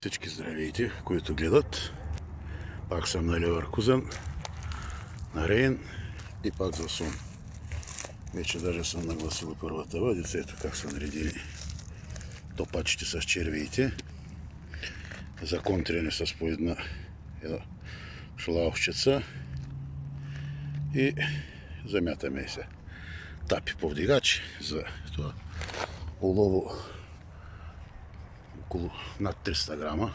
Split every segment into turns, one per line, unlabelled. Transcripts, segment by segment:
Всички здравейте, които гледат. Пак съм на Леверкузен, на Рейн и пак за Сум. Вече даже съм нагласил първата въдица. Ето как са наредили топачите с червиите. Законтрени с по една шлаушчица. И замятаме се. Тапи повдигач за това улово около над 300 грама.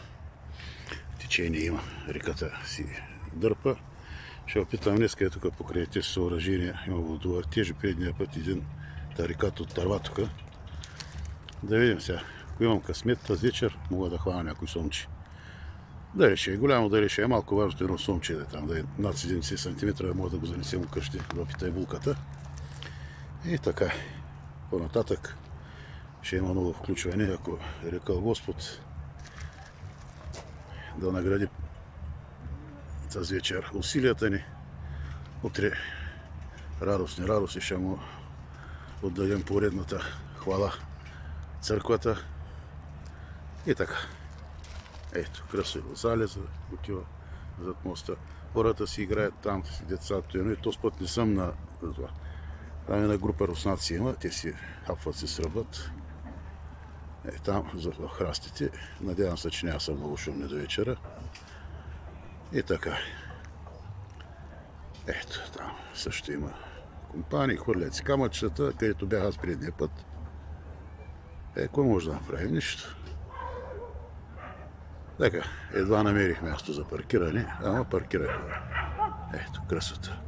Течение има, реката си дърпа. Ще опитам днеска, ето тук покрай тези съоръжения има водовъртежи. Предния път един реката оттърва тук. Да видим сега. Ако имам късмет тази вечер, мога да хвана някой сомче. Дали ще е голямо, дали ще е малко, важното едно сомче да е там, да е над 70 см, мога да го занесем вкъщи, да опита и булката. И така, по-нататък ще има много включване, ако е рекал Господ да награди тази вечер усилията ни. Утре радостни ще му отдадем поредната хвала църквата. И така. Ето, красиво залеза, отива зад моста. Хората си играят там, си децата. И този път не съм на това. Там една група руснаци има, те си хапват, се сръбват. Там за храстите. Надявам се, че няма са много шумни до вечера. И така. Ето, там също има компании, хвърлят си камъчета, където бях аз предния път. Кой може да направим? Нищо. Така, едва намерих място за паркиране, ама паркирах. Ето, красота.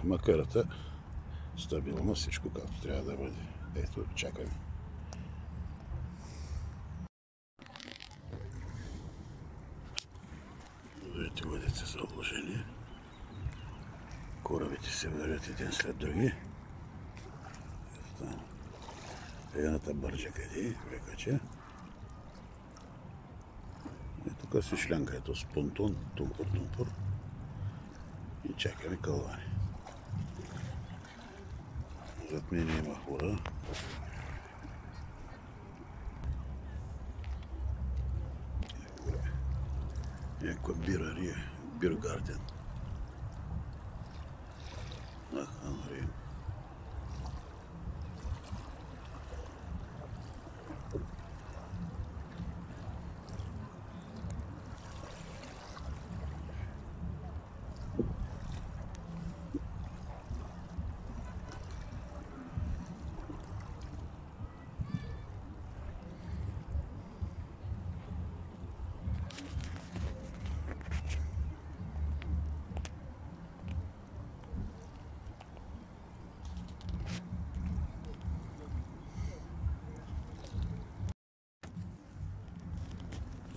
Макарата стабилно, всичко както трябва да бъде. Ето, чакаме. Видите, въдите са обложени. Корабите се вървят един след други. Едната бърджа къде рекаче. И тук си шлянка, ето с понтон, тумпур. И чакаме кълвани. Зад мен има хора. Някаква бирария, биргарден. Рейн.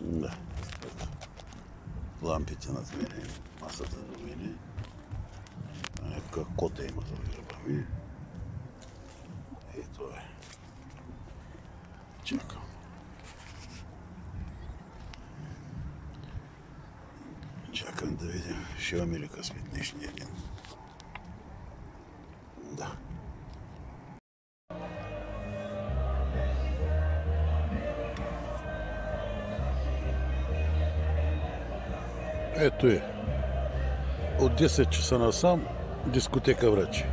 Да. Лампите над мене, масата до мене. Някаква кота има за гърба ми. И това е. Чакам. Чакам да видим, ще имаме ли късмет днешния ден. Да. Ето е. От 10 часа насам дискотека врачи.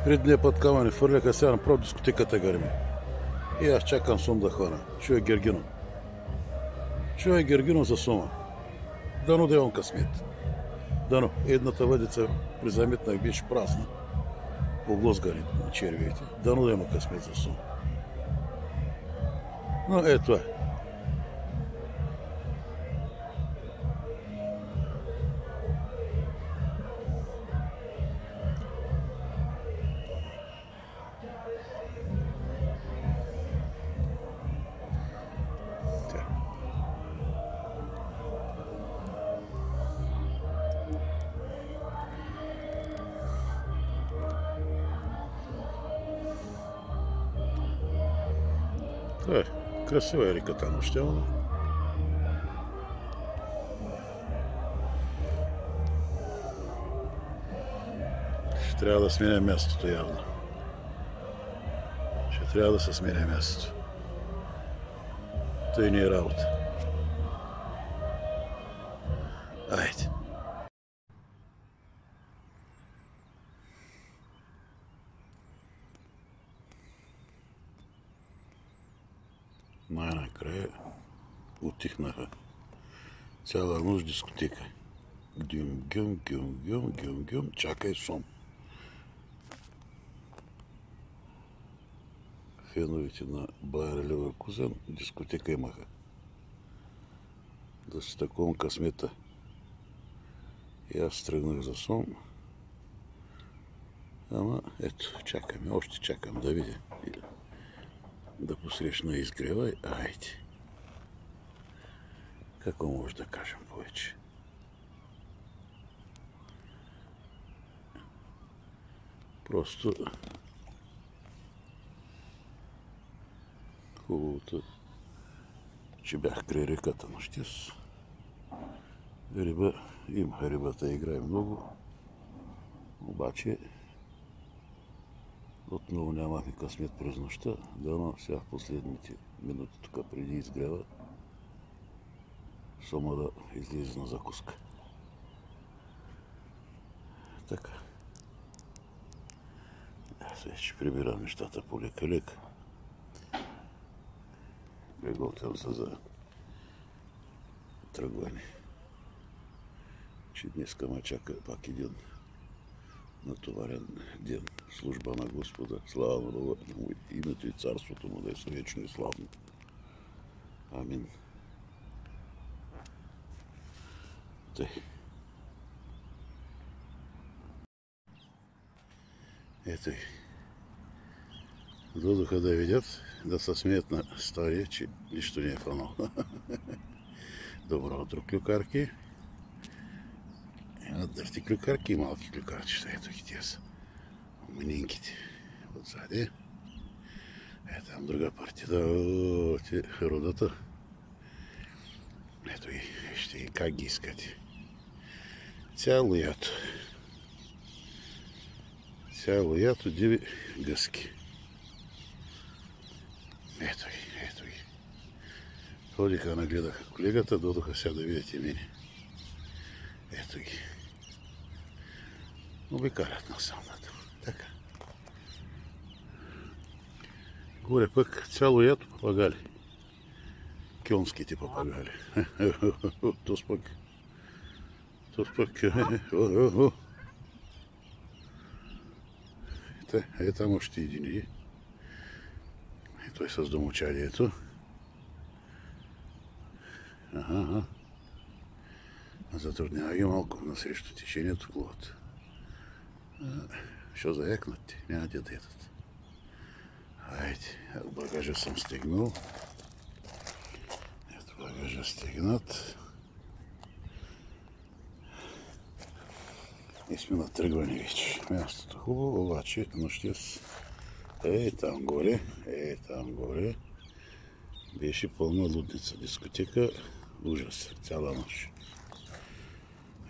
Предния път камъни фърляха, сега направо дискотеката гърми. И аз чакам Сум да хвана. Чуя Гергино за Сума. Дано да имам късмет. Дано. Едната въдица призаметнах беше празна. Облозгани на червиите. Дано да има късмет за Сум. Но ето е. Красива е реката нощяла. Ще трябва да сменя мястото явно. Ще трябва да се сменя мястото. Той не е работа. Айде. Най-накрая утихнаха. Цяла нощ дискотека. Гюм, гюм, гюм, гюм, гюм, гюм, чакай сом. Феновете на Байер Ливъркузен дискотека имаха. Да си такова късмета. И аз тръгнах за сом. Ама ето, чакаме, още чакам да видя. Да посрещна изгрева. Айде. Какво може да кажем повече? Просто хубавото, че бях край реката нощес. Риба, има рибата, играе много. Обаче отново нямахме късмет през нощта. Дано сега в последните минути тук преди изгрева сома да излезе на закуска. Така. Сега ще прибирам нещата по лека-лека. Приготвям се за тръгване. Че днеска ме чака пак един натоварен ден. Служба на Господа. Слава му името и царството му да е вечно и славно. Амин. Тъй. Ето и. Дойдоха да видят, да се смеят на стария, че нищо не е фанал. Добро утро, клюкарки. Дърти клюкарки и малки клюкарчета. Ето ги тия са. Манинките. Отзади. Ето там друга партия. Родата. Ето ги. Вижте ги как ги искате. Цяло ято. Цяло ято диви гъски. Ето ги, ето ги. Ходиха, нагледаха колегата, додоха сега да видят и мене. Ето ги. Обикалят насамната. Така. Горе пък цяло ято папагали. Кьонските папагали. Тос пък. Е там още един. И той с домочадието. Ага. Затруднява ги малко насрещу течението плуват. Що заякнат ти? Няма те да едат. Айде, багажа съм стегнал. Ето багажа стегнат. И сме на тръгване вече. Мястото хубаво, обаче нощес там горе беше пълна лудница. Дискотека, ужас, цяла нощ.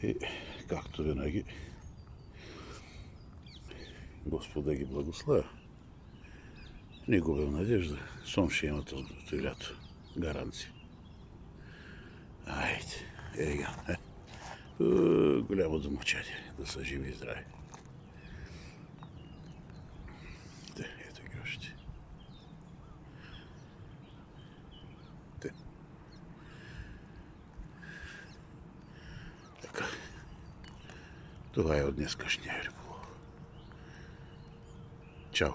И както винаги, Господа ги благославя. Не губим надежда. Сон ще има този лято. Гаранция. Айде, ега. Голямо домочадие. Да са живи и здрави. Ето ги още. Така. Това е от днескашния риболов. Чао!